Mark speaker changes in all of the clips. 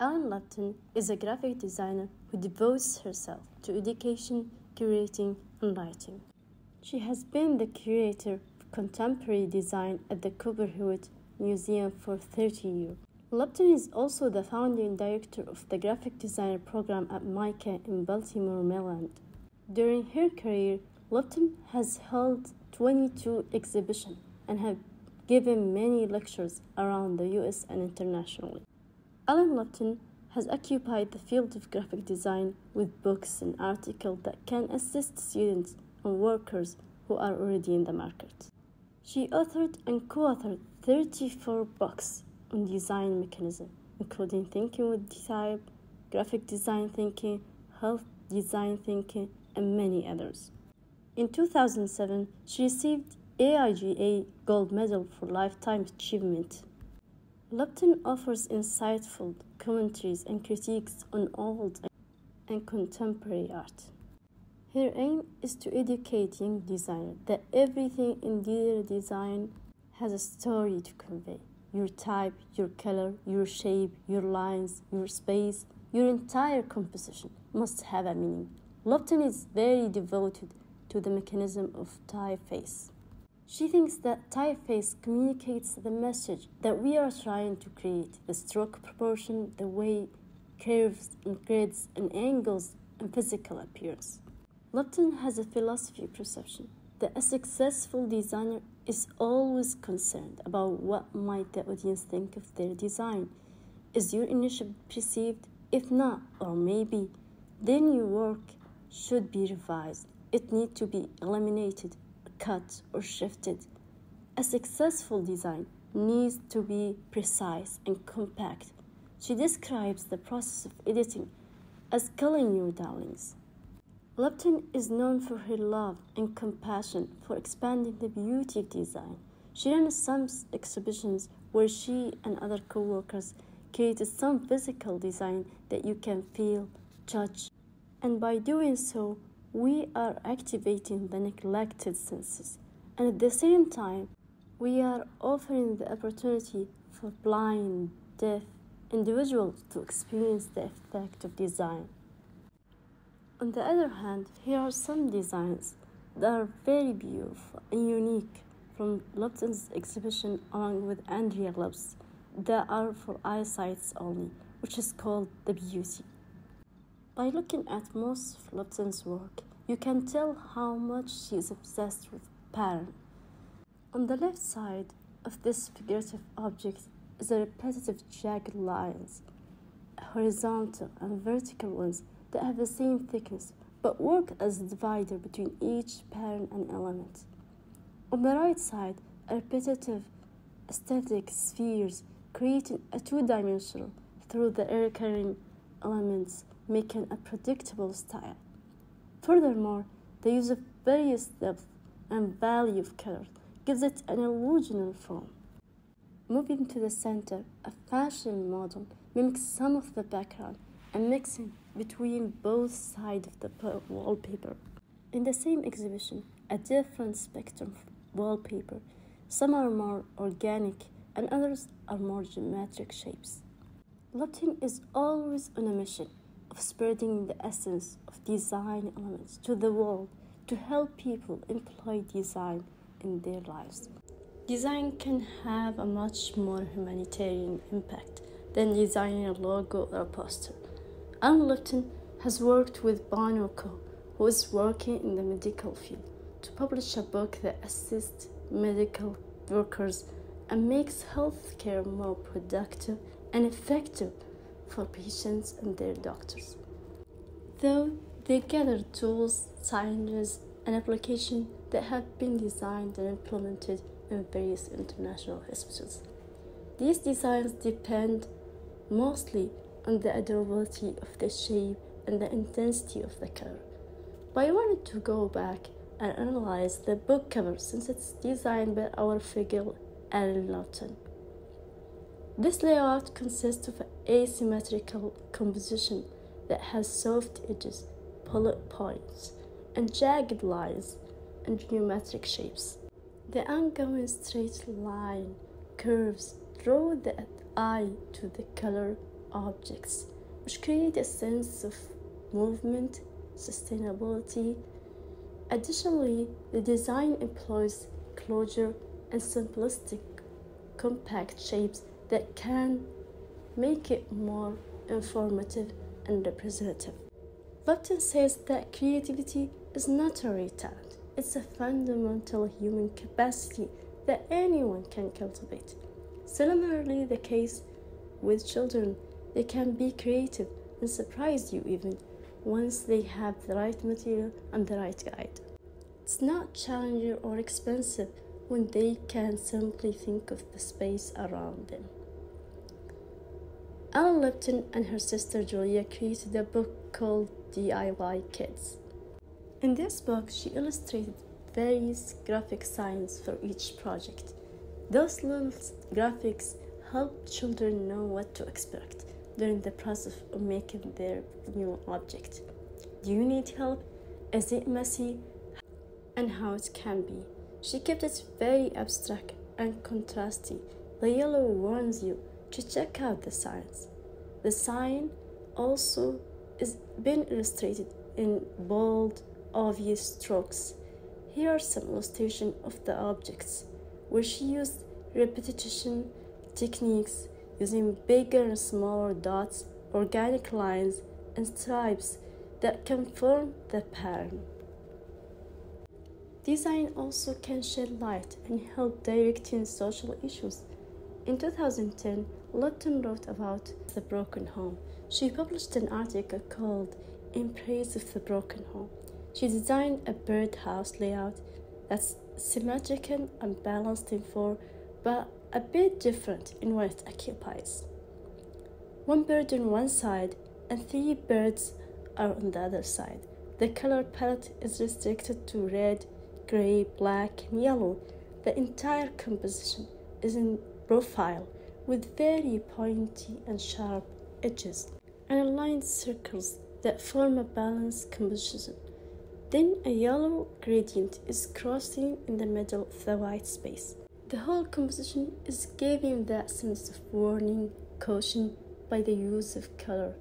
Speaker 1: Ellen Lupton is a graphic designer who devotes herself to education, curating, and writing. She has been the curator of contemporary design at the Copperhead Museum for 30 years. Lupton is also the founding director of the graphic designer program at MICA in Baltimore, Maryland. During her career, Lupton has held 22 exhibitions and has given many lectures around the US and internationally. Ellen Lupton has occupied the field of graphic design with books and articles that can assist students and workers who are already in the market. She authored and co-authored 34 books on design mechanism, including Thinking with Type, Graphic Design Thinking, Health Design Thinking, and many others. In 2007, she received AIGA Gold Medal for Lifetime Achievement. Lupton offers insightful commentaries and critiques on old and contemporary art. Her aim is to educate young designers that everything in their design has a story to convey. Your type, your color, your shape, your lines, your space, your entire composition must have a meaning. Lupton is very devoted to the mechanism of typeface. She thinks that typeface communicates the message that we are trying to create, the stroke proportion, the way curves and grids and angles and physical appearance. Lupton has a philosophy perception that a successful designer is always concerned about what might the audience think of their design. Is your initiative perceived? If not, or maybe, then your work should be revised. It needs to be eliminated, cut, or shifted. A successful design needs to be precise and compact. She describes the process of editing as culling your darlings. Lupton is known for her love and compassion for expanding the beauty of design. She ran some exhibitions where she and other co-workers created some physical design that you can feel, touch, and by doing so, we are activating the neglected senses. And at the same time, we are offering the opportunity for blind, deaf individuals to experience the effect of design. On the other hand, here are some designs that are very beautiful and unique from Lupton's exhibition along with Andrea Libbs that are for eyesights only, which is called The Beauty. By looking at most of Lupton's work, you can tell how much she is obsessed with pattern. On the left side of this figurative object is a repetitive jagged lines, horizontal and vertical ones that have the same thickness but work as a divider between each pattern and element. On the right side are repetitive aesthetic spheres creating a two-dimensional through the recurring elements, making a predictable style. Furthermore, the use of various depth and value of color gives it an illusional form. Moving to the center, a fashion model mimics some of the background and mixing between both sides of the wallpaper. In the same exhibition, a different spectrum of wallpaper. Some are more organic and others are more geometric shapes. Lupton is always on a mission of spreading the essence of design elements to the world to help people employ design in their lives. Design can have a much more humanitarian impact than designing a logo or a poster. Ellen Lupton has worked with Bono Co., who is working in the medical field, to publish a book that assists medical workers and makes healthcare more productive and effective for patients and their doctors. Though they gather tools, challenges, and applications that have been designed and implemented in various international hospitals. These designs depend mostly on the adorability of the shape and the intensity of the color. But I wanted to go back and analyze the book cover since it's designed by our figure Ellen Lupton. This layout consists of an asymmetrical composition that has soft edges, bullet points, and jagged lines and geometric shapes. The ongoing straight line curves draw the eye to the color objects, which create a sense of movement, sustainability. Additionally, the design employs closure and simplistic, compact shapes that can make it more informative and representative. Lupton says that creativity is not a rare talent, it's a fundamental human capacity that anyone can cultivate. Similarly, the case with children, they can be creative and surprise you even once they have the right material and the right guide. It's not challenging or expensive when they can simply think of the space around them. Ellen Lipton and her sister Julia created a book called DIY Kids. In this book, she illustrated various graphic signs for each project. Those little graphics help children know what to expect during the process of making their new object. Do you need help? Is it messy? And how it can be. She kept it very abstract and contrasty. The yellow warns you to check out the signs. The sign also is been illustrated in bold, obvious strokes. Here are some illustrations of the objects, where she used repetition techniques using bigger and smaller dots, organic lines, and stripes that can form the pattern. Design also can shed light and help directing social issues. In 2010, Lupton wrote about the broken home. She published an article called In Praise of the Broken Home. She designed a birdhouse layout that's symmetrical and balanced in form, but a bit different in what it occupies. One bird on one side and 3 birds are on the other side. The color palette is restricted to red, gray, black, and yellow. The entire composition is in profile with very pointy and sharp edges and aligned circles that form a balanced composition. Then a yellow gradient is crossing in the middle of the white space. The whole composition is giving that sense of warning, caution by the use of color.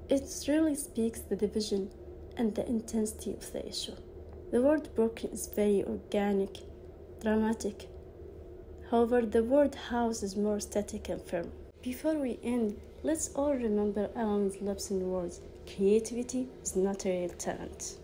Speaker 1: It really speaks the division and the intensity of the issue. The word broken is very organic, dramatic. However, the word house is more static and firm. Before we end, let's all remember Ellen Lipton's words: creativity is not a real talent.